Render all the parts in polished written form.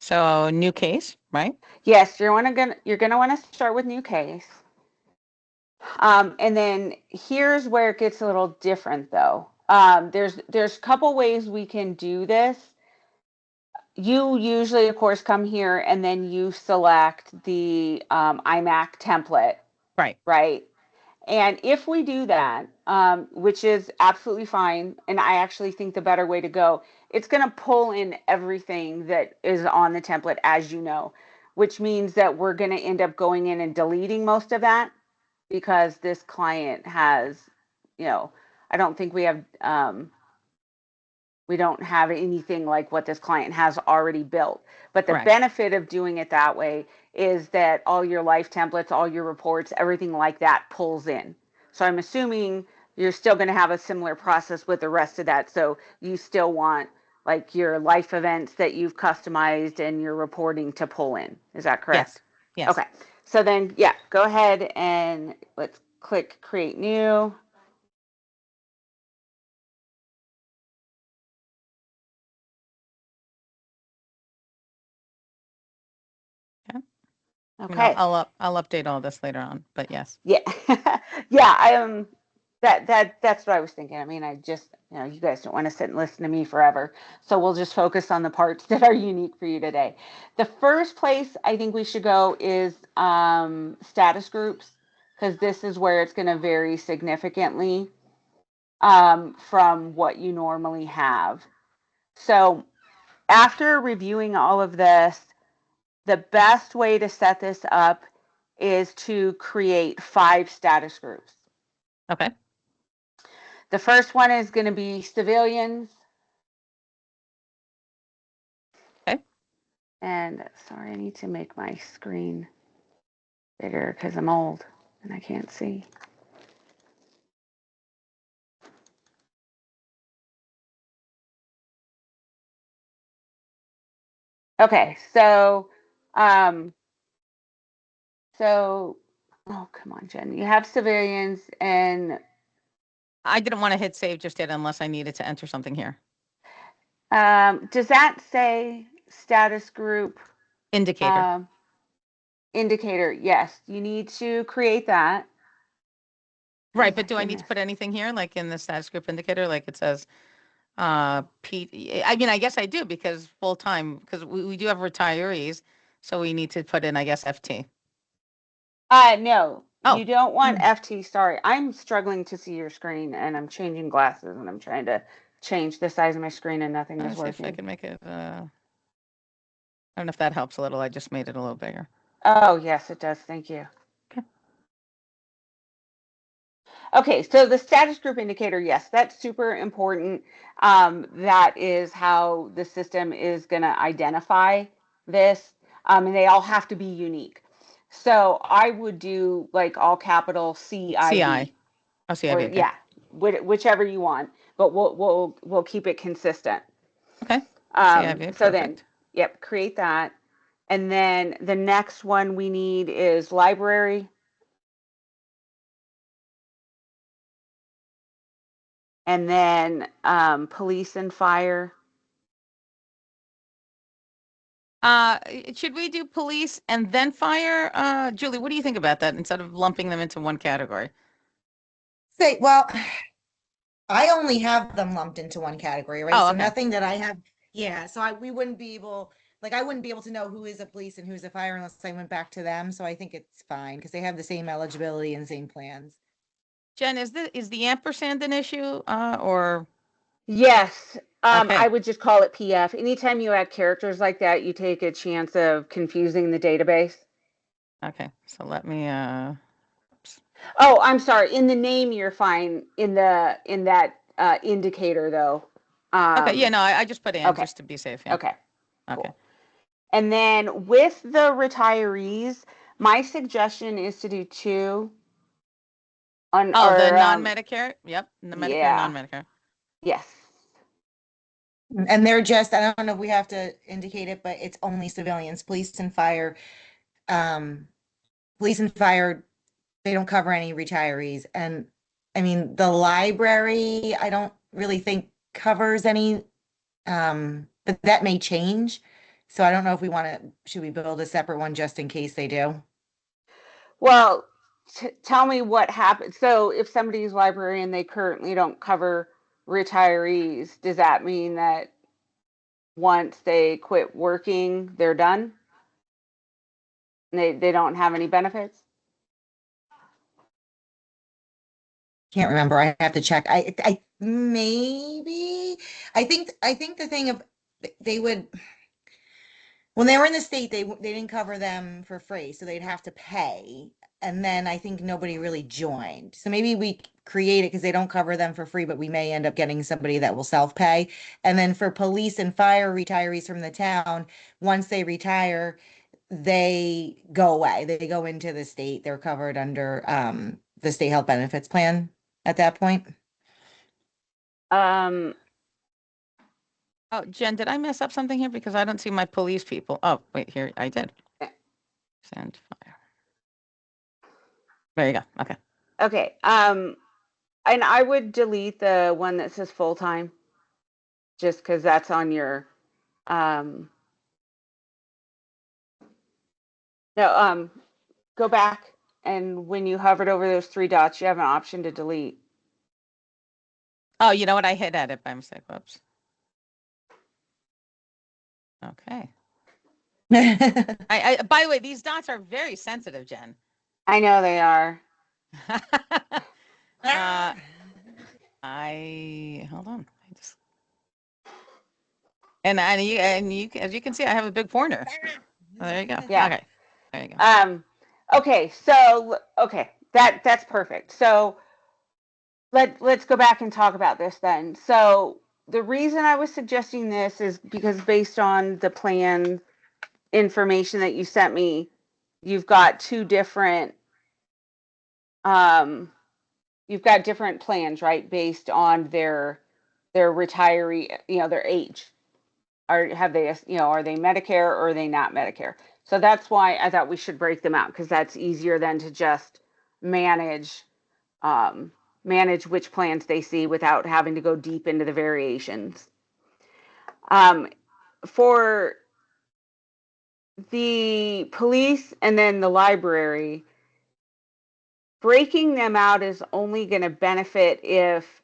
So new case, right? Yes, you're gonna want to start with new case. And then here's where it gets a little different though. There's a couple ways we can do this. You usually, of course, come here and then you select the iMac template, Right. right? And if we do that, which is absolutely fine, and I actually think the better way to go, it's going to pull in everything that is on the template, as you know, which means that we're going to end up going in and deleting most of that because this client has, you know, I don't think we don't have anything like what this client has already built. But the Correct. benefit of doing it that way is that all your life templates, all your reports, everything like that pulls in. So I'm assuming you're still going to have a similar process with the rest of that. So you still want like your life events that you've customized and your reporting to pull in. Is that Yes. correct? Yes. Okay. So then, yeah, go ahead and let's click create new. Yeah. I mean, Okay. I'll update all this later on, but yes. Yeah. Yeah, I am that's what I was thinking. I mean, I just, you know, you guys don't want to sit and listen to me forever. So we'll just focus on the parts that are unique for you today. The first place I think we should go is status groups because this is where it's going to vary significantly from what you normally have. So after reviewing all of this, the best way to set this up is to create 5 status groups. Okay. The first one is going to be civilians. Okay. And sorry, I need to make my screen bigger because I'm old and I can't see. Okay, um, so, oh, come on, Jen. You have civilians and I didn't want to hit save just yet unless I needed to enter something here. does that say status group Indicator. um, indicator? Yes, you need to create that. Right, Oh but my do I need to goodness. put anything here, like in the status group indicator, like it says, Pete? I mean, I guess I do because full time, because we do have retirees, so we need to put in, I guess, FT. No, you Oh, don't want FT. Sorry, I'm struggling to see your screen and I'm changing glasses and I'm trying to change the size of my screen and nothing is let's see if I working. can make it. I don't know if that helps a little. I just made it a little bigger. Oh, yes, it does. Thank you. Okay. Okay, so the status group indicator, yes, that's super important. That is how the system is going to identify this, and they all have to be unique. So I would do like all capital CI. CIV, Oh, CIV. or Okay. yeah, whichever you want, but we'll keep it consistent. Okay. CIV. So then, Perfect. yep, create that, and then the next one we need is library, and then police and fire. Should we do police and then fire? Julie, what do you think about that instead of lumping them into one category? Say, well, I only have them lumped into one category, right? Oh, So okay. nothing that I have, yeah. So we wouldn't be able, like, I wouldn't be able to know who is a police and who's a fire unless I went back to them. So I think it's fine because they have the same eligibility and same plans. Jen, is the ampersand an issue? Or Yes, I okay. would just call it PF. Anytime you add characters like that, you take a chance of confusing the database. Okay. So let me oops. Oh, I'm sorry. In the name, you're fine. In that indicator, though. Okay, yeah, Um, no, I just put in okay, just to be safe. Yeah. okay, Okay. cool. And then with the retirees, my suggestion is to do two on Oh, the or non-Medicare? Yep. The Medicare, yeah, non-Medicare. yes. And they're just, I don't know if we have to indicate it, but it's only civilians, police and fire. Um, police and fire, they don't cover any retirees. And I mean, the library, I don't really think covers any, but that may change So I don't know if we want to, should we build a separate one just in case they do? Well, tell me what happens. So if somebody's librarian, they currently don't cover retirees, does that mean that once they quit working, they're done? They don't have any benefits? Can't remember. I have to check. I maybe, I think the thing of, they would, when they were in the state, they didn't cover them for free, so they'd have to pay. And then I think nobody really joined. So maybe we create it because they don't cover them for free, but we may end up getting somebody that will self-pay. And then for police and fire retirees from the town, once they retire, they go away. They go into the state. They're covered under the state health benefits plan at that point. Um, Oh, Jen, did I mess up something here? Because I don't see my police people. Oh, wait, here, I did. Sand fire. There you go. Okay. okay. And I would delete the one that says full-time, just because that's on your, no, go back, and when you hovered over those three dots, you have an option to delete. Oh, you know what? I hit edit by mistake. Whoops. Okay. By the way, these dots are very sensitive, Jen. I know they are. Hold on. And you as you can see, I have a big pointer. Oh, there you go. Yeah. Okay. There you go. Okay, so that's perfect. So let's go back and talk about this then. So the reason I was suggesting this is because based on the plan information that you sent me, you've got different plans, right? Based on their retiree, their age. Are they Medicare or are they not Medicare? So that's why I thought we should break them out, because that's easier than to just manage which plans they see without having to go deep into the variations. For the police and then the library, breaking them out is only going to benefit if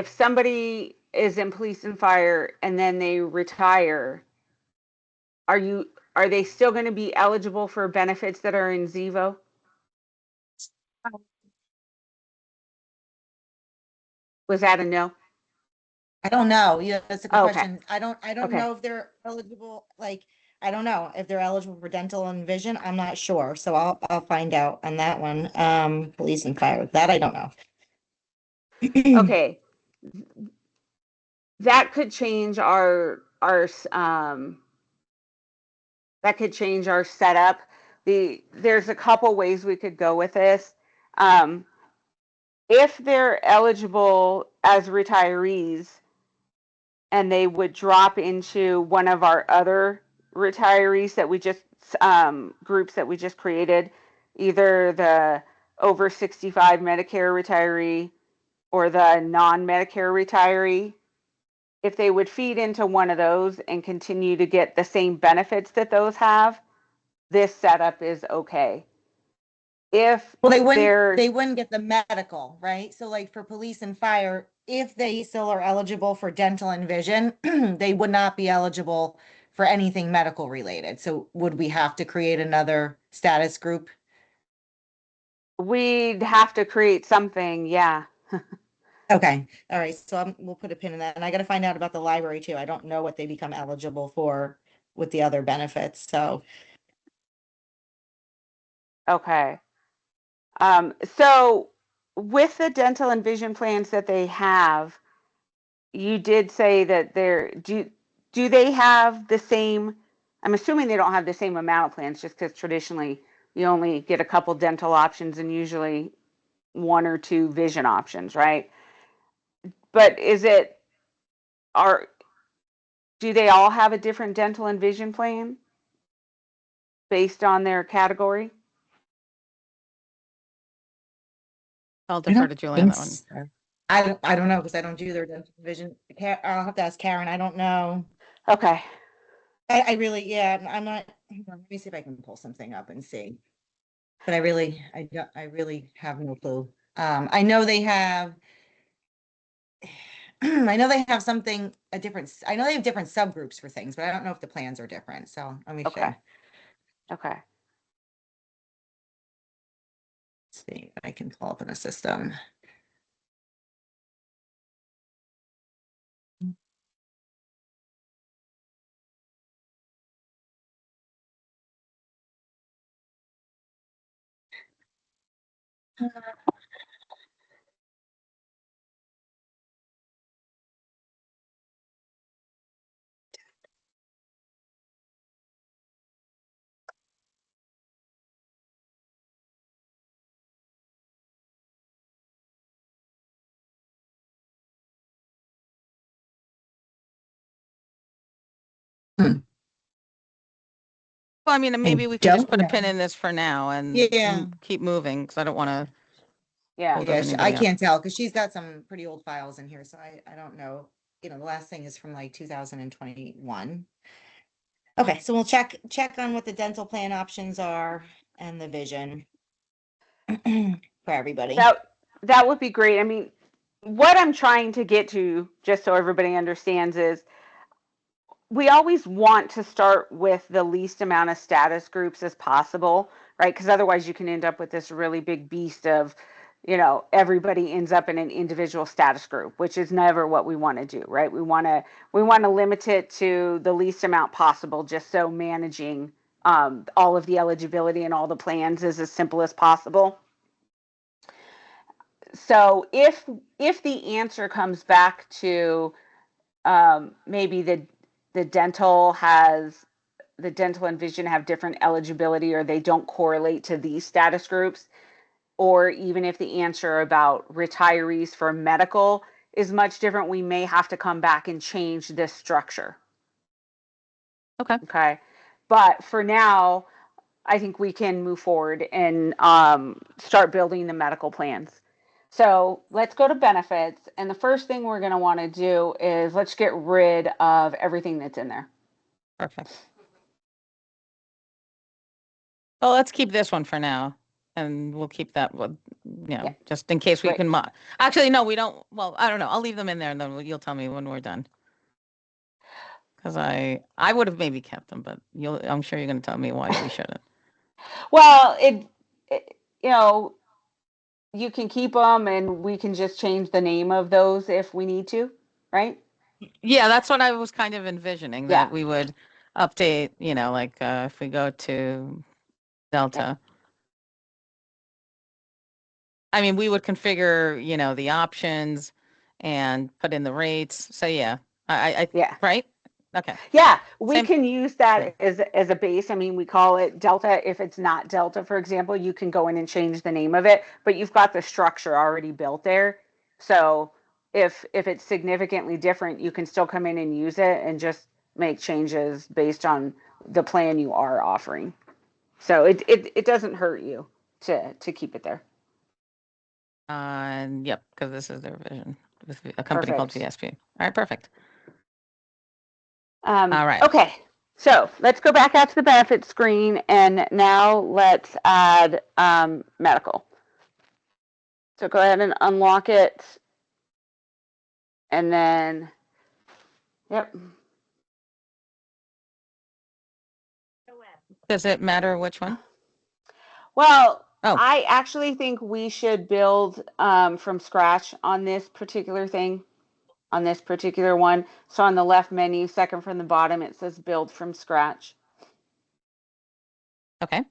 somebody is in police and fire and then they retire. Are they still going to be eligible for benefits that are in Zevo? Was that a no? I don't know. Yeah, that's a good Okay. question. I don't Okay. know if they're eligible, like, I don't know if they're eligible for dental and vision. I'm not sure. So I'll find out on that one. Police and fire. That I don't know. Okay. That could change our setup. There's a couple ways we could go with this. If they're eligible as retirees and they would drop into one of our other retirees that we just groups that we just created, either the over 65 Medicare retiree or the non-Medicare retiree, if they would feed into one of those and continue to get the same benefits that those have, this setup is okay. If Well, they wouldn't get the medical, right? So like for police and fire, if they still are eligible for dental and vision, they would not be eligible for anything medical related. So would we have to create another status group? we'd have to create something, yeah. Okay. All right. So we'll put a pin in that. And I got to find out about the library too. I don't know what they become eligible for with the other benefits. So Okay. So with the dental and vision plans that they have, you did say that do they have the same, I'm assuming they don't have the same amount of plans, just because traditionally you only get a couple dental options and usually one or two vision options, right? But do they all have a different dental and vision plan based on their category? I'll I defer don't to Julie on think that one. so. I don't know because I don't do their dental vision. I'll have to ask Karen. I don't know. Okay. I really, yeah, I'm not, hang on, let me see if I can pull something up and see. But I really have no clue. I know they have, I know they have something, I know they have different subgroups for things, but I don't know if the plans are different. So let me Okay. see. Okay. See if I can pull up in a system. Hmm. Well, I mean, maybe I we can just don't put a pin know. in this for now and Yeah. keep moving because I don't want to Yeah. hold Yeah, I anybody up. can't tell because she's got some pretty old files in here, so I don't know. You know, the last thing is from like 2021. Okay, so we'll check on what the dental plan options are and the vision for everybody. That would be great. I mean, what I'm trying to get to, just so everybody understands, is we always want to start with the least amount of status groups as possible, right? Because otherwise you can end up with this really big beast of, everybody ends up in an individual status group, which is never what we want to do, right? We want to limit it to the least amount possible, just so managing all of the eligibility and all the plans is as simple as possible. So if the answer comes back to maybe the dental has the dental and vision have different eligibility or they don't correlate to these status groups, or even if the answer about retirees for medical is much different, we may have to come back and change this structure. Okay. Okay. But for now, I think we can move forward and start building the medical plans. So let's go to benefits. And the first thing we're going to want to do is let's get rid of everything that's in there. Perfect. Well, let's keep this one for now, and we'll keep that with, Yeah. just in case we Great. can actually, no, we don't. Well, I don't know. I'll leave them in there, and then you'll tell me when we're done. Because I would have maybe kept them, but I'm sure you're going to tell me why we shouldn't. Well, it you can keep them and we can just change the name of those if we need to, right? Yeah, that's what I was kind of envisioning, Yeah. that we would update, like if we go to Delta. I mean, we would configure, the options and put in the rates. So yeah, Yeah. right? Okay. Yeah, we Same. can use Yeah. that as a base. I mean, we call it Delta. If it's not Delta, for example, you can go in and change the name of it, but you've got the structure already built there. So if it's significantly different, you can still come in and use it and just make changes based on the plan you are offering. So it doesn't hurt you to keep it there. Yep, because this is their vision with a company called Perfect. VSP. All right, perfect. All right. Okay, so let's go back out to the benefits screen and now let's add medical. So go ahead and unlock it and then, yep. Does it matter which one? Well, Oh, I actually think we should build from scratch on this particular thing, on this particular one. So on the left menu, second from the bottom, it says build from scratch. okay.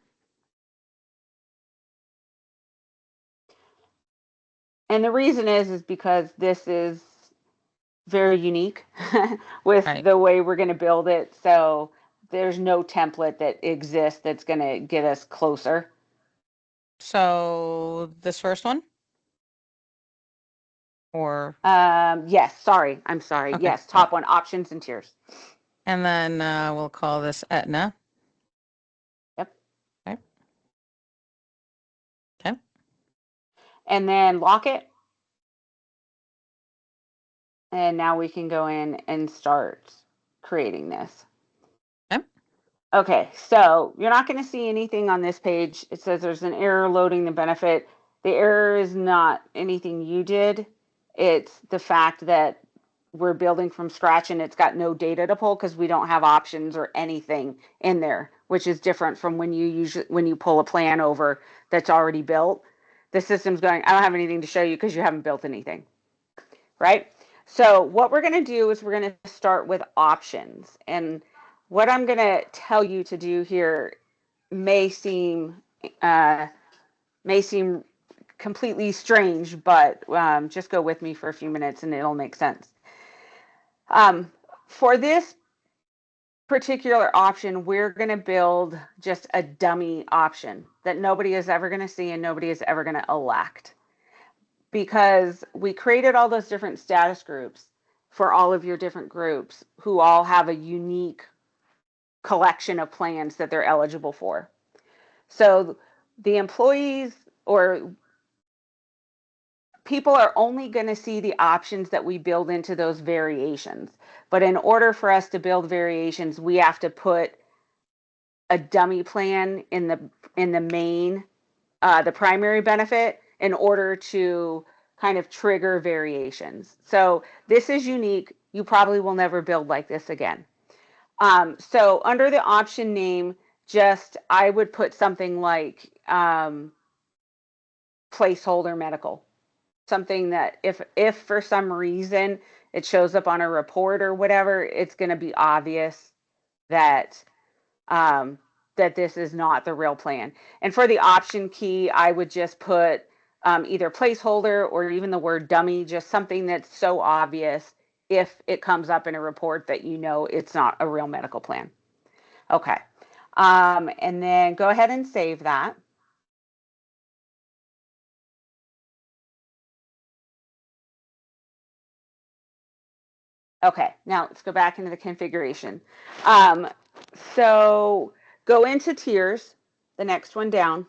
And the reason is because this is very unique with Right. the way we're going to build it. So there's no template that exists that's going to get us closer. So this first one? Or, Yes, sorry. I'm sorry. okay. Yes, top one, options and tiers. And then we'll call this Aetna. Yep. Okay. Okay. And then lock it. And now we can go in and start creating this. Okay. Okay, so you're not going to see anything on this page. It says there's an error loading the benefit. The error is not anything you did. It's the fact that we're building from scratch and it's got no data to pull because we don't have options or anything in there, which is different from when you pull a plan over that's already built. The system's going, I don't have anything to show you because you haven't built anything, right? So what we're going to do is we're going to start with options. And what I'm going to tell you to do here may seem uh, may seem completely strange, but just go with me for a few minutes and it'll make sense. For this particular option, we're going to build just a dummy option that nobody is ever going to see and nobody is ever going to elect, because we created all those different status groups for all of your different groups who all have a unique collection of plans that they're eligible for. So the employees or people are only going to see the options that we build into those variations. But in order for us to build variations, we have to put a dummy plan in the main, the primary benefit, in order to kind of trigger variations. So this is unique. You probably will never build like this again. So under the option name, just I would put something like placeholder medical. Something that if for some reason it shows up on a report or whatever, it's going to be obvious that that this is not the real plan. And for the option key, I would just put either placeholder or even the word dummy, just something that's so obvious if it comes up in a report that you know it's not a real medical plan. Okay. And then go ahead and save that. Okay, now let's go back into the configuration. So go into tiers, the next one down.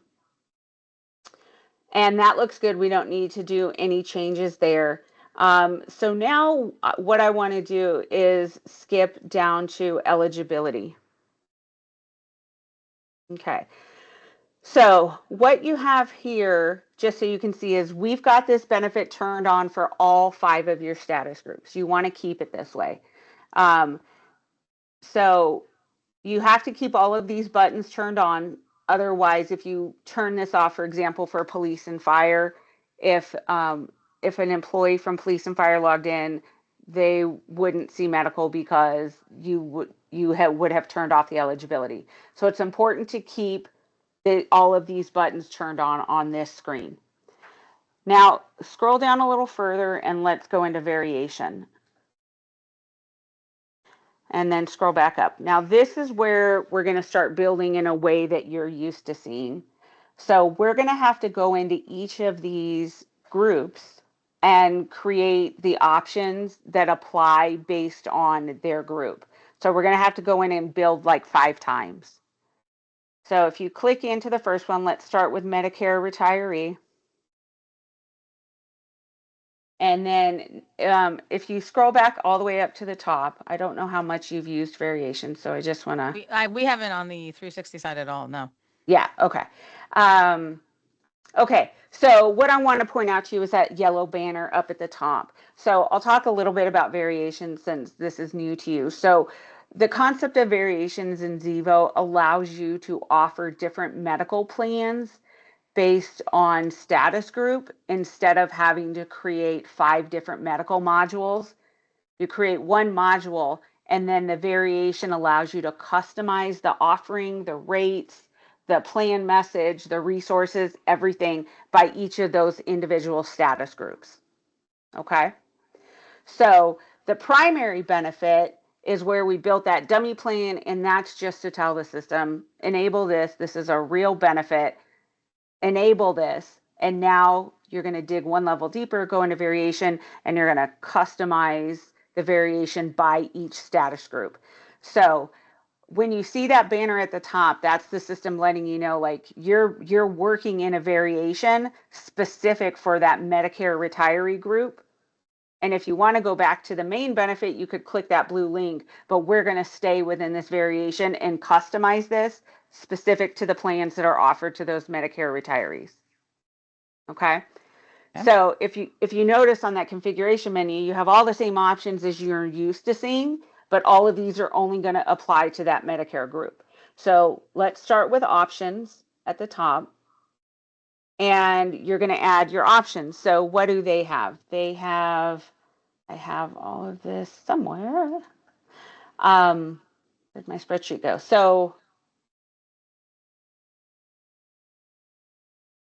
And that looks good. We don't need to do any changes there. So now what I want to do is skip down to eligibility. Okay. So what you have here, just so you can see, is we've got this benefit turned on for all 5 of your status groups. You want to keep it this way. So you have to keep all of these buttons turned on. Otherwise, if you turn this off, for example, for police and fire, if an employee from police and fire logged in, they wouldn't see medical because you would have turned off the eligibility. So it's important to keep all of these buttons turned on this screen. Now scroll down a little further and let's go into variation. And then scroll back up. Now this is where we're going to start building in a way that you're used to seeing. So we're going to have to go into each of these groups and create the options that apply based on their group. So we're going to have to go in and build like 5 times. So if you click into the first one, let's start with Medicare retiree. And then if you scroll back all the way up to the top, I don't know how much you've used variation, so I just want to. We haven't on the 360 side at all, no. Yeah, okay. Okay, so what I want to point out to you is that yellow banner up at the top. So I'll talk a little bit about variation since this is new to you. So the concept of variations in Zevo allows you to offer different medical plans based on status group instead of having to create 5 different medical modules. You create one module and then the variation allows you to customize the offering, the rates, the plan message, the resources, everything by each of those individual status groups. Okay? So the primary benefit is where we built that dummy plan, and that's just to tell the system, enable this. This is a real benefit. Enable this, and now you're going to dig one level deeper, go into variation, and you're going to customize the variation by each status group. So when you see that banner at the top, that's the system letting you know, like, you're working in a variation specific for that Medicare retiree group, And if you want to go back to the main benefit, you could click that blue link, but we're going to stay within this variation and customize this specific to the plans that are offered to those Medicare retirees. Okay. Yeah. So if you notice on that configuration menu, you have all the same options as you're used to seeing, but all of these are only going to apply to that Medicare group. So let's start with options at the top, and you're going to add your options. So what do they have? They have, I have all of this somewhere. Where'd my spreadsheet go? So,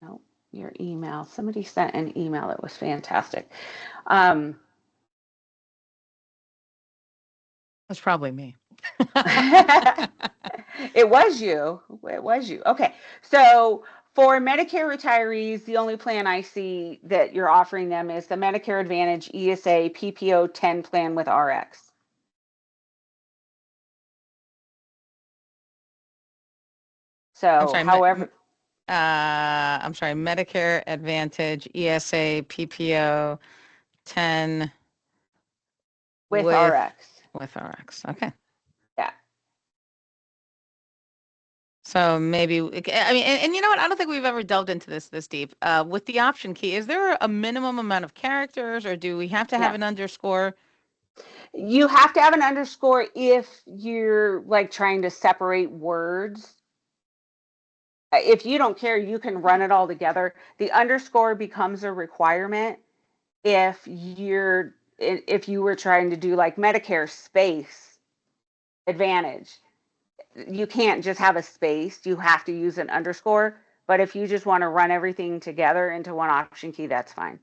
no, your email. Somebody sent an email that was fantastic. That's probably me. It was you. It was you. Okay. So for Medicare retirees, the only plan I see that you're offering them is the Medicare Advantage ESA PPO 10 plan with RX. I'm So, sorry. however, I'm sorry. Medicare Advantage ESA PPO 10 with with RX. RX. Okay. Yeah. So maybe I mean, and you know what? I don't think we've ever delved into this deep. With the option key, is there a minimum amount of characters, or do we have to have No. an underscore? You have to have an underscore if you're like trying to separate words. If you don't care, you can run it all together. The underscore becomes a requirement if you were trying to do like Medicare space Advantage. You can't just have a space, you have to use an underscore. But if you just want to run everything together into one option key, that's fine.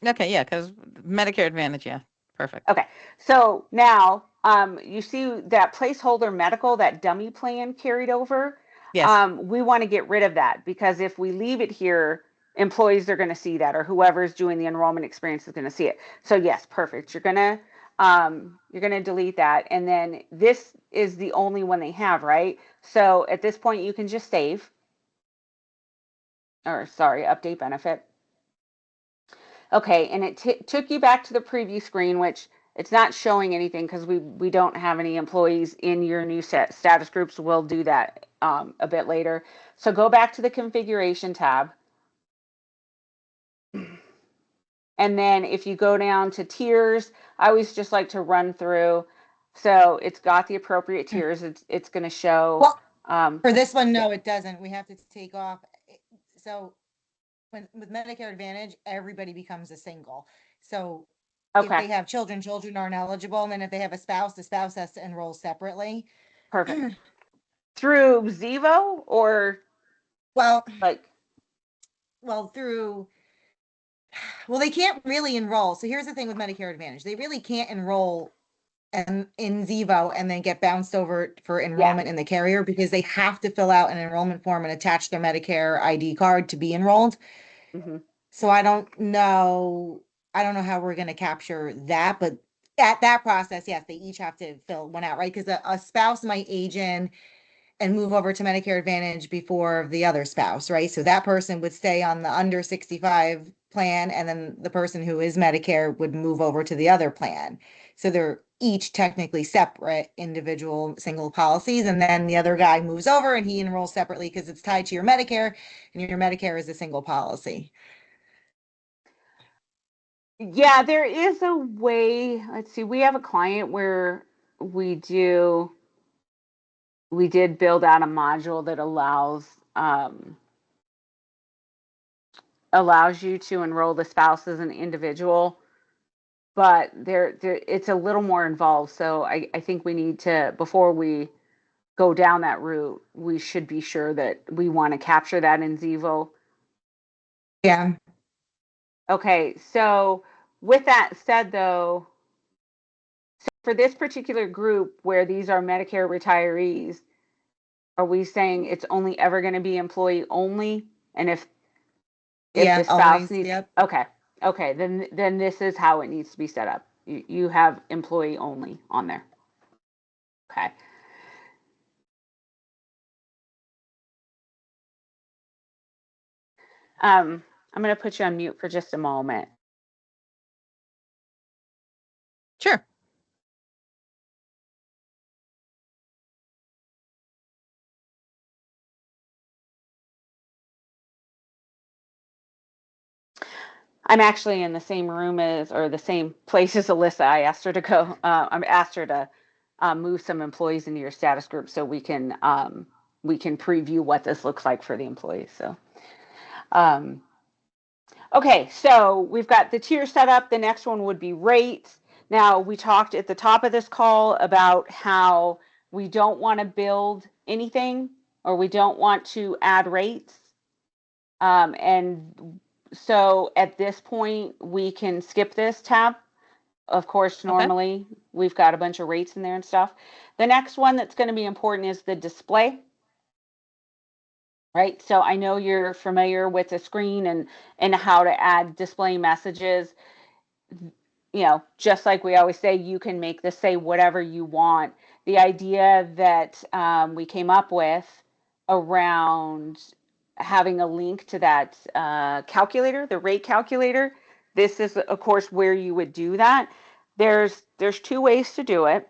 Okay, yeah, because Medicare Advantage, yeah, perfect. Okay, so now you see that placeholder medical, that dummy plan carried over. Yes. We want to get rid of that because if we leave it here, employees are going to see that, or whoever's doing the enrollment experience is going to see it. So yes, perfect. You're gonna delete that, and then this is the only one they have, right? So at this point, you can just save, or sorry, update benefit. Okay, and it took you back to the preview screen, which it's not showing anything because we don't have any employees in your new status groups. We'll do that a bit later. So go back to the configuration tab. And then if you go down to tiers, I always just like to run through. So it's got the appropriate tiers. It's going to show. Well, Um, for this one, no, it doesn't. We have to take off. So with Medicare Advantage, everybody becomes a single. So if okay, they have children, children aren't eligible. And then if they have a spouse, the spouse has to enroll separately. perfect. Through Zevo or Well, like, well, through, well, they can't really enroll. So here's the thing with Medicare Advantage. They really can't enroll in Zevo and then get bounced over for yeah. enrollment in the carrier because they have to fill out an enrollment form and attach their Medicare ID card to be enrolled. Mm-hmm. So I don't know how we're going to capture that, but at that process, yes, they each have to fill one out, right? Because a spouse might age in and move over to Medicare Advantage before the other spouse, right? So that person would stay on the under 65 plan, and then the person who is Medicare would move over to the other plan. So they're each technically separate individual single policies, and then the other guy moves over and he enrolls separately because it's tied to your Medicare, and your Medicare is a single policy. Yeah, there is a way. Let's see. We have a client where we did build out a module that allows you to enroll the spouse as an individual, but there it's a little more involved. So I think we need to, before we go down that route, we should be sure that we want to capture that in Zevo. Yeah. Okay, so with that said, though, so for this particular group where these are Medicare retirees, are we saying it's only ever going to be employee only? And if Yeah, the spouse always. needs, Yep. okay, then this is how it needs to be set up. You have employee only on there. Okay. I'm going to put you on mute for just a moment. Sure. I'm actually in the same room as, or the same place as Alyssa. I asked her to go. I asked her to move some employees into your status group so we can preview what this looks like for the employees. So, okay, so we've got the tier set up. The next one would be rates. Now, we talked at the top of this call about how we don't want to build anything, or we don't want to add rates. And so at this point, we can skip this tab. Of course, Okay. normally we've got a bunch of rates in there and stuff. The next one that's going to be important is the display, right? So I know you're familiar with the screen and how to add display messages. You know, just like we always say, you can make this say whatever you want. The idea that we came up with around having a link to that calculator, the rate calculator, this is, of course, where you would do that. There's two ways to do it.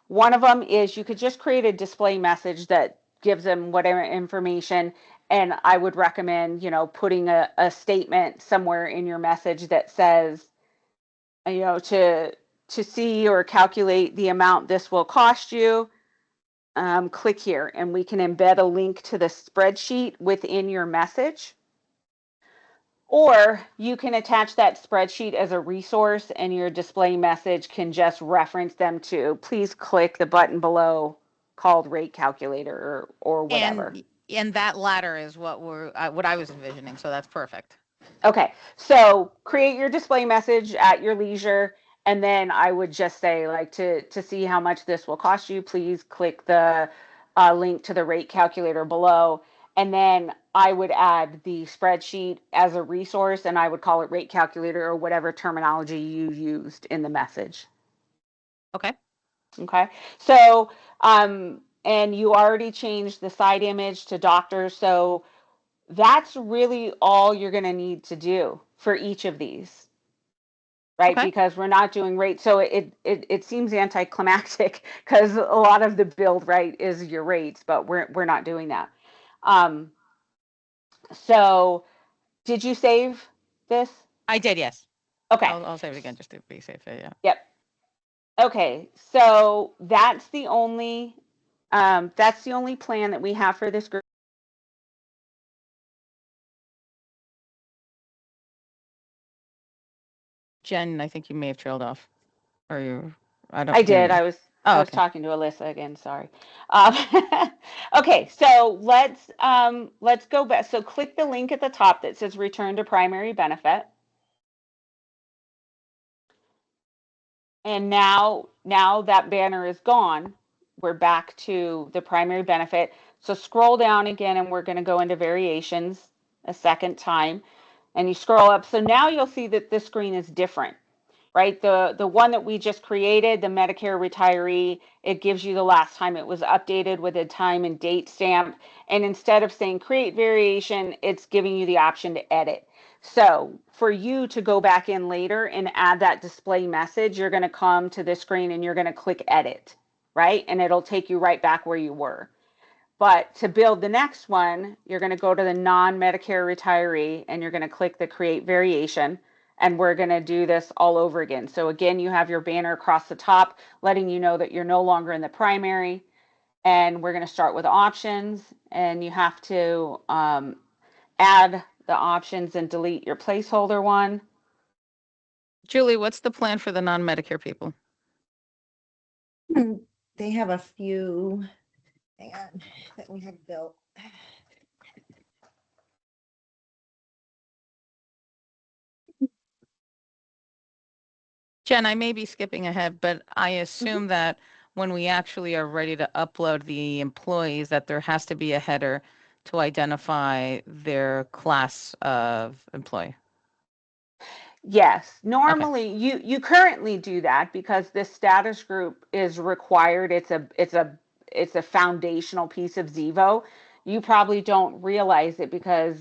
One of them is you could just create a display message that gives them whatever information. And I would recommend, you know, putting a statement somewhere in your message that says, you know, to see or calculate the amount this will cost you, click here, and we can embed a link to the spreadsheet within your message. Or you can attach that spreadsheet as a resource, and your display message can just reference them to, please click the button below called rate calculator or whatever. And that latter is what what I was envisioning. So that's perfect. Okay, so create your display message at your leisure, and then I would just say, like, to see how much this will cost you, please click the link to the rate calculator below. And then I would add the spreadsheet as a resource, and I would call it rate calculator or whatever terminology you used in the message. Okay. Okay, so and you already changed the side image to doctor, so that's really all you're going to need to do for each of these, right? Okay. Because we're not doing rate. So it seems anticlimactic because a lot of the build, right, is your rates, but we're not doing that. So did you save this? I did, yes. Okay. I'll save it again just to be safe. Yeah. Yep. Okay. So that's the only plan that we have for this group. Jen, I think you may have trailed off, or you. I don't I hear did. you. I Oh, was okay. talking to Alyssa again. Sorry. Okay, so let's go back. So click the link at the top that says "Return to Primary Benefit," and now that banner is gone. We're back to the primary benefit. So scroll down again, and we're going to go into variations a second time, and you scroll up. So now you'll see that this screen is different. Right? The one that we just created, the Medicare retiree, it gives you the last time it was updated with a time and date stamp. And instead of saying create variation, it's giving you the option to edit. So for you to go back in later and add that display message, you're going to come to this screen and you're going to click edit, right? And it'll take you right back where you were. But to build the next one, you're going to go to the non-Medicare retiree and you're going to click the create variation. And we're going to do this all over again. So again, you have your banner across the top, letting you know that you're no longer in the primary. And we're going to start with options. And you have to add the options and delete your placeholder one. Julie, what's the plan for the non-Medicare people? They have a few, hang on, that we have built. Jen, I may be skipping ahead, but I assume that when we actually are ready to upload the employees, that there has to be a header to identify their class of employee. Yes, normally you currently do that because this status group is required. It's a foundational piece of Zevo. You probably don't realize it because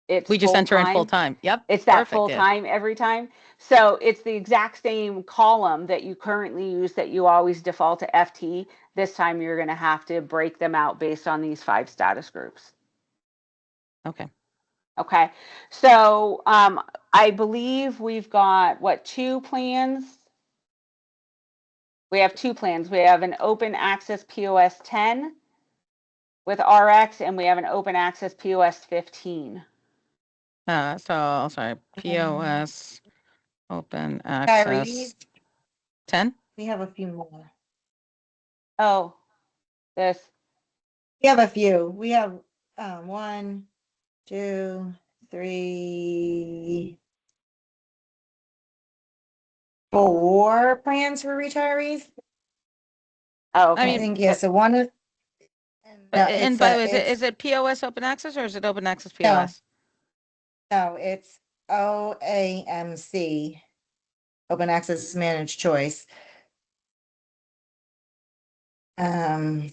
it's We just full enter in full time. time. Yep. It's that Perfect. full Yeah. time every time. So it's the exact same column that you currently use that you always default to FT. This time you're going to have to break them out based on these 5 status groups. Okay. Okay. So I believe we've got what, 2 plans? We have 2 plans. We have an open access POS 10 with RX, and we have an open access POS 15. So sorry. Um, POS open access Retirees, 10. we have a few more. Oh, this. We have a few. We have 1, 2, 3, 4 plans for retirees. Oh, I I okay. mean, think, yeah, so one is, no, and it's by the a, way, it's, is it POS open access or is it open access no, POS? no, it's OAMC, Open Access Managed Choice. Um,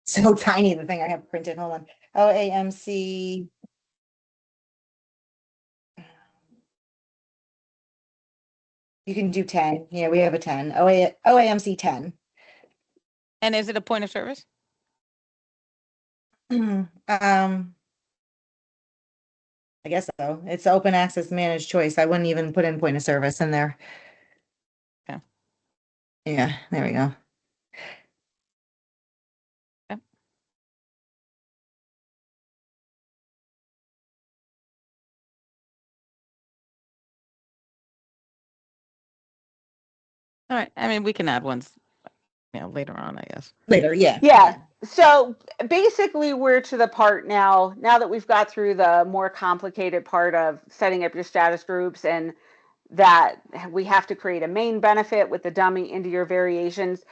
so tiny, the thing I have printed, hold on. OAMC. You can do 10. Yeah, we have a 10. OAMC 10. And is it a point of service? I guess so. It's open access managed choice. I wouldn't even put in point of service in there. Yeah. Yeah, there we go. Okay. All right. I mean, we can add ones, later on, I guess. Later, yeah. Yeah. So basically, we're to the part now that we've got through the more complicated part of setting up your status groups, and that we have to create a main benefit with the dummy into your variations.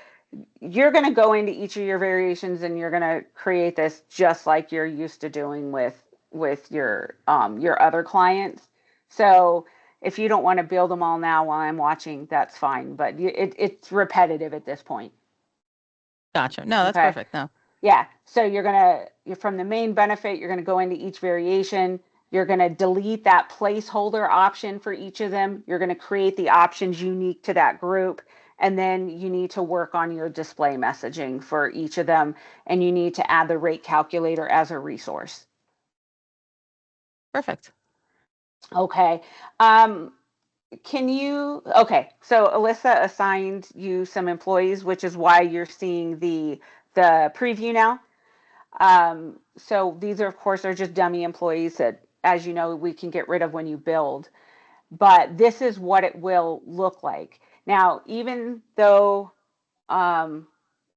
You're going to go into each of your variations and you're going to create this just like you're used to doing with your other clients. So if you don't want to build them all now while I'm watching, that's fine, but it's repetitive at this point. Gotcha. No, that's Okay. perfect. No. Yeah. So you're from the main benefit, you're going to go into each variation. You're going to delete that placeholder option for each of them. You're going to create the options unique to that group. And then you need to work on your display messaging for each of them. And you need to add the rate calculator as a resource. Perfect. Okay. Okay. So Alyssa assigned you some employees, which is why you're seeing the preview now. So these are, of course, are just dummy employees that, as you know, we can get rid of when you build. But this is what it will look like. Now, even though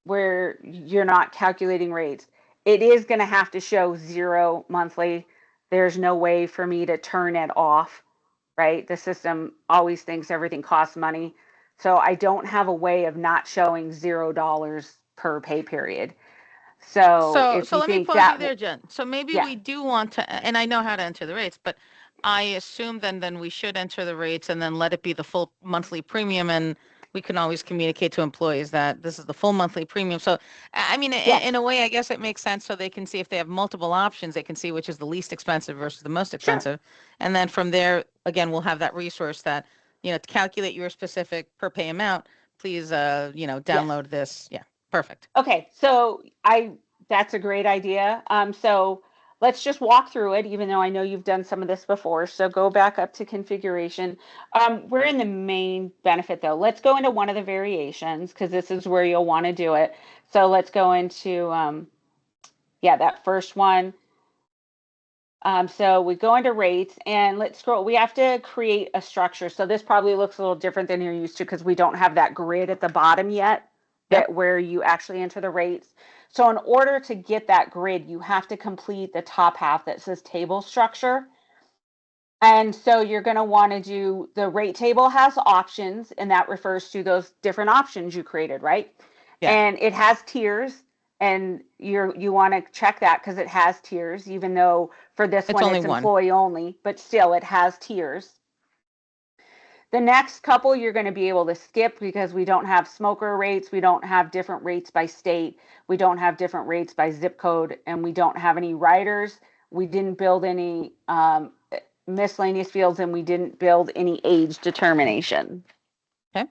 where you're not calculating rates, it is going to have to show 0 monthly. There's no way for me to turn it off, right? The system always thinks everything costs money. So I don't have a way of not showing $0 per pay period. So So, if so you let me think pause you that, there, Jen. So maybe yeah, we do want to, and I know how to enter the rates, but I assume then we should enter the rates and then let it be the full monthly premium, and we can always communicate to employees that this is the full monthly premium. So, I mean, in yes, a way, I guess it makes sense so they can see if they have multiple options, they can see which is the least expensive versus the most sure, expensive, and then from there, again, we'll have that resource that, to calculate your specific per pay amount. Please, yes. download this. Yeah, perfect. Okay, so that's a great idea. So let's just walk through it, even though I know you've done some of this before. So go back up to configuration. We're in the main benefit though. Let's go into one of the variations because this is where you'll want to do it. So let's go into, yeah, that first one. So we go into rates and let's scroll. We have to create a structure. So this probably looks a little different than you're used to because we don't have that grid at the bottom yet Yep. that where you actually enter the rates. So in order to get that grid, you have to complete the top half that says table structure. And so you're going to want to do the rate table has options, and that refers to those different options you created, right? Yeah. And it has tiers, and you want to check that because it has tiers, even though for this It's one only it's one. employee only, but still it has tiers. The next couple you're going to be able to skip because we don't have smoker rates, we don't have different rates by state, we don't have different rates by zip code, and we don't have any riders. We didn't build any miscellaneous fields, and we didn't build any age determination. Okay.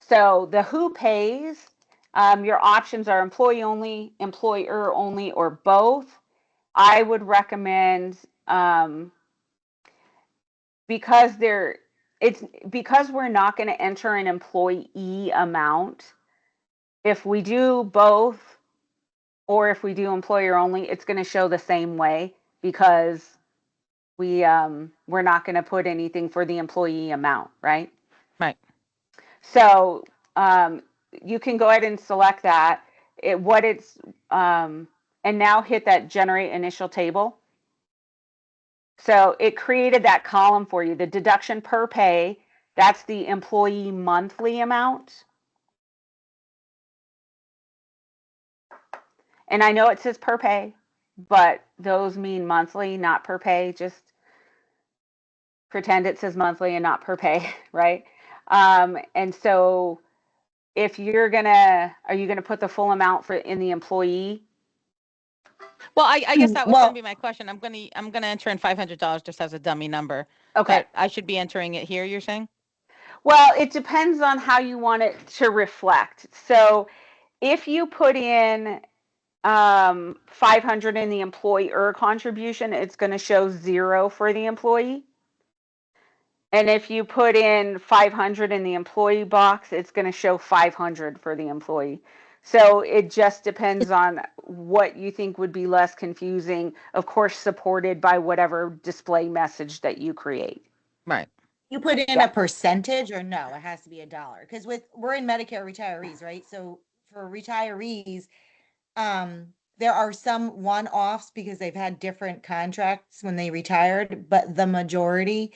So the who pays, your options are employee only, employer only, or both. I would recommend, because we're not going to enter an employee amount. If we do both, or if we do employer only, it's going to show the same way, because we're not going to put anything for the employee amount, right? Right. So you can go ahead and select that. And now hit that generate initial table. So it created that column for you. The deduction per pay, that's the employee monthly amount. And I know it says per pay, but those mean monthly, not per pay. Just pretend it says monthly and not per pay, right? And so if are you gonna put the full amount in the employee? Well, I guess that was going to Well, be my question. I'm gonna enter in $500 just as a dummy number, Okay. but I should be entering it here, you're saying? Well, it depends on how you want it to reflect. So if you put in 500 in the employer contribution, it's going to show 0 for the employee. And if you put in 500 in the employee box, it's going to show 500 for the employee. So it just depends on what you think would be less confusing, of course, supported by whatever display message that you create. Right. you put in Yeah. a percentage, or no, it has to be $1? Because we're in Medicare retirees, right? So for retirees, there are some one-offs because they've had different contracts when they retired, but the majority,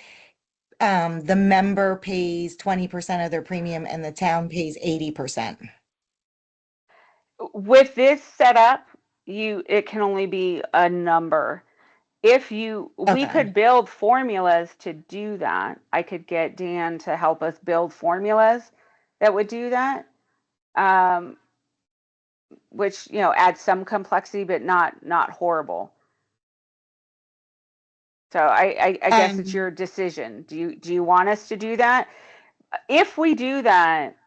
the member pays 20% of their premium and the town pays 80%. With this setup, it can only be a number. We Okay. could build formulas to do that. I could get Dan to help us build formulas that would do that, which adds some complexity, but not horrible. So I guess it's your decision. Do you want us to do that? If we do that,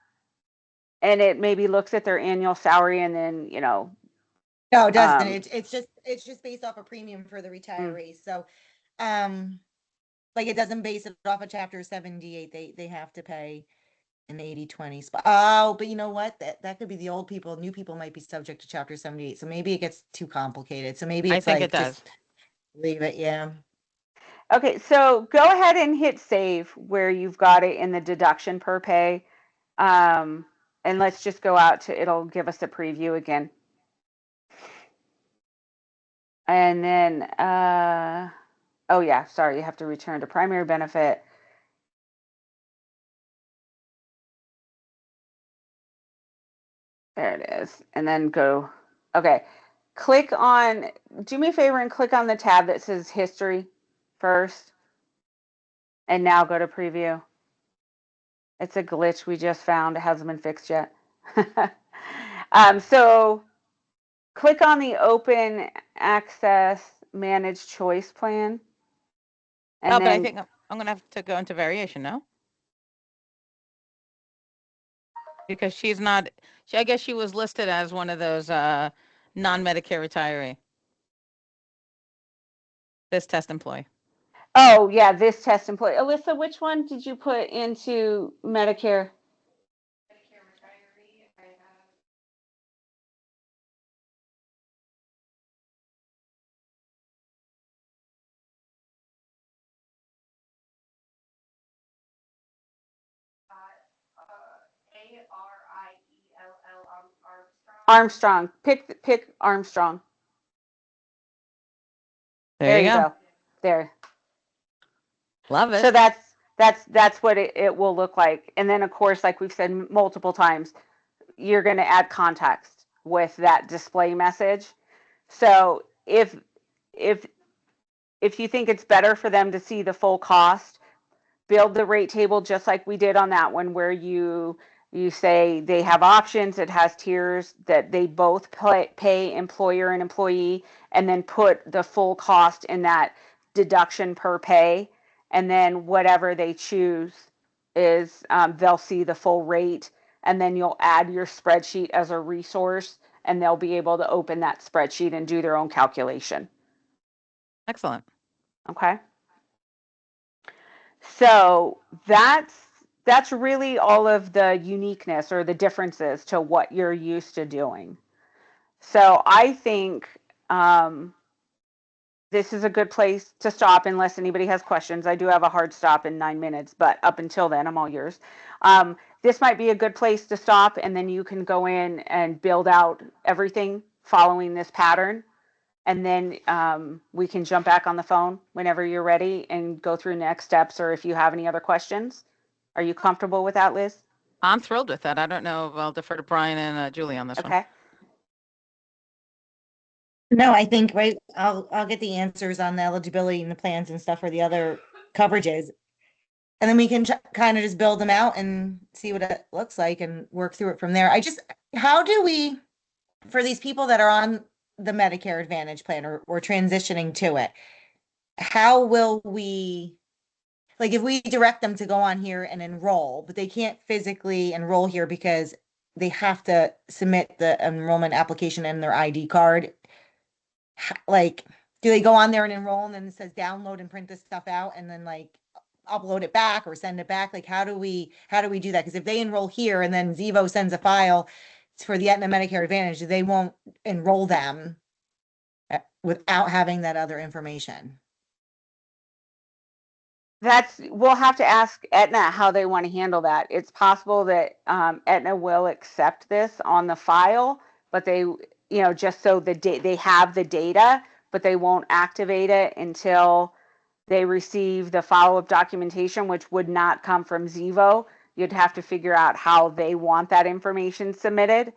and it maybe looks at their annual salary, and then No, it doesn't. It's just based off a premium for the Mm. retirees. So, like it doesn't base it off of Chapter 78. They have to pay an 80/20 spot. Oh, but you know what? That could be the old people. New people might be subject to Chapter 78. So maybe it gets too complicated. So maybe I it's think it like does. just leave it. Yeah. Okay, so go ahead and hit save where you've got it in the deduction per pay. And let's just go out to, it'll give us a preview again. And then, oh yeah, sorry, you have to return to primary benefit. There it is. And then go, okay. Do me a favor and click on the tab that says history first. And now go to preview. It's a glitch we just found. It hasn't been fixed yet. So click on the open access managed choice plan. And But I then think I'm going to have to go into variation, no? Because she's not, I guess she was listed as one of those non-Medicare retiree. This test employee. oh yeah, this test employee. Alyssa, which one did you put into Medicare? Medicare retiree. I have Ariell Armstrong. Armstrong. Pick Armstrong. There you you go. go. There. Love it. So that's what it will look like. And then of course, like we've said multiple times, you're going to add context with that display message. So if you think it's better for them to see the full cost, build the rate table just like we did on that one, where you You say they have options. It has tiers that they both pay employer and employee, and then put the full cost in that deduction per pay. And then whatever they choose is they'll see the full rate, and then you'll add your spreadsheet as a resource, and they'll be able to open that spreadsheet and do their own calculation. Excellent. Okay. So that's really all of the uniqueness or the differences to what you're used to doing. So I think this is a good place to stop unless anybody has questions. I do have a hard stop in 9 minutes, but up until then, I'm all yours. This might be a good place to stop, and then you can go in and build out everything following this pattern. And then we can jump back on the phone whenever you're ready and go through next steps, or if you have any other questions. Are you comfortable with that, Liz? I'm thrilled with that. I don't know. I'll defer to Brian and Julie on this one. Okay. No, I think, right, I'll get the answers on the eligibility and the plans and stuff for the other coverages. And then we can kind of just build them out and see what it looks like and work through it from there. How do we, for these people that are on the Medicare Advantage plan or transitioning to it, how will we, like, if we direct them to go on here and enroll, but they can't physically enroll here because they have to submit the enrollment application and their ID card, like, do they go on there and enroll and then it says download and print this stuff out and then like upload it back or send it back? Like, how do we do that? Because if they enroll here and then Zevo sends a file for the Aetna Medicare Advantage, they won't enroll them without having that other information. We'll have to ask Aetna how they want to handle that. It's possible that Aetna will accept this on the file, but they, just so they have the data, but they won't activate it until they receive the follow-up documentation, which would not come from Zevo. You'd have to figure out how they want that information submitted,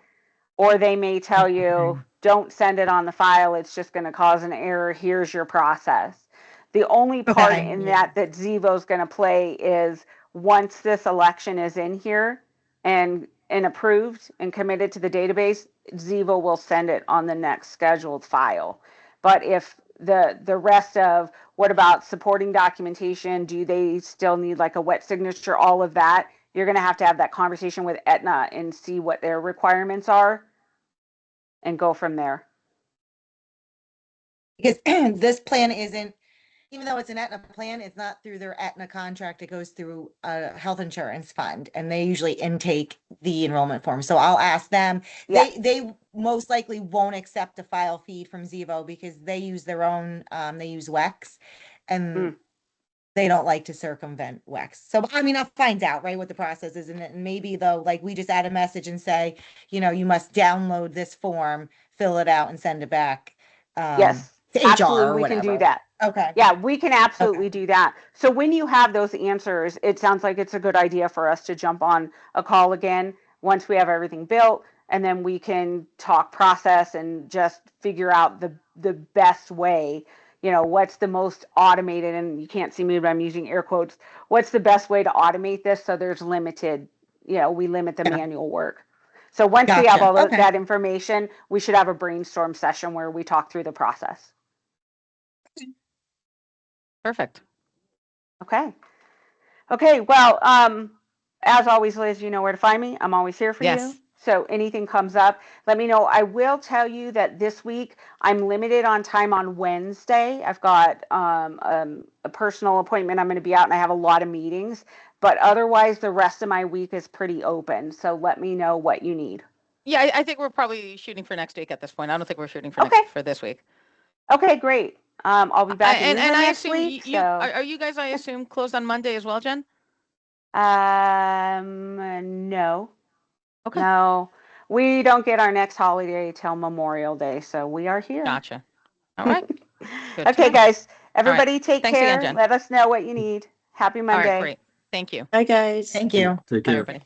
or they may tell you, don't send it on the file. It's just going to cause an error. Here's your process. The only part in that Zevo is going to play is once this election is in here and approved and committed to the database, Zevo will send it on the next scheduled file. But if the rest of what about supporting documentation, do they still need like a wet signature, all of that, you're going to have that conversation with Aetna and see what their requirements are and go from there. Because this plan isn't, even though it's an Aetna plan, it's not through their Aetna contract. It goes through a health insurance fund, and they usually intake the enrollment form. So I'll ask them. Yeah. They most likely won't accept a file feed from Zevo because they use their own, they use WEX, and they don't like to circumvent WEX. So, I mean, I'll find out, right, what the process is. And maybe, though, like, we just add a message and say, you must download this form, fill it out, and send it back. Yes. To HR absolutely, or we whatever. can do that. Okay. Yeah, we can absolutely do that. So when you have those answers, it sounds like it's a good idea for us to jump on a call again once we have everything built, and then we can talk process and just figure out the best way. What's the most automated, and you can't see me, but I'm using air quotes. What's the best way to automate this so there's limited, we limit the manual work. So once we have all that information, we should have a brainstorm session where we talk through the process. Perfect. Okay. Well, as always, Liz, you know where to find me. I'm always here for you. So anything comes up, let me know. I will tell you that this week I'm limited on time on Wednesday. I've got a personal appointment. I'm going to be out and I have a lot of meetings, but otherwise the rest of my week is pretty open. So let me know what you need. Yeah, I think we're probably shooting for next week at this point. I don't think we're shooting for for this week. Okay, great. I'll be back in and I next assume week. Are you guys, I assume, closed on Monday as well, Jen? No. Okay. No, we don't get our next holiday till Memorial Day, so we are here. Gotcha. All right. Good Okay, guys. Everybody right. take Thanks care. again, Jen. Let us know what you need. Happy Monday. All right, great. Thank you. Bye, guys. Thank you. Take Bye, care. everybody.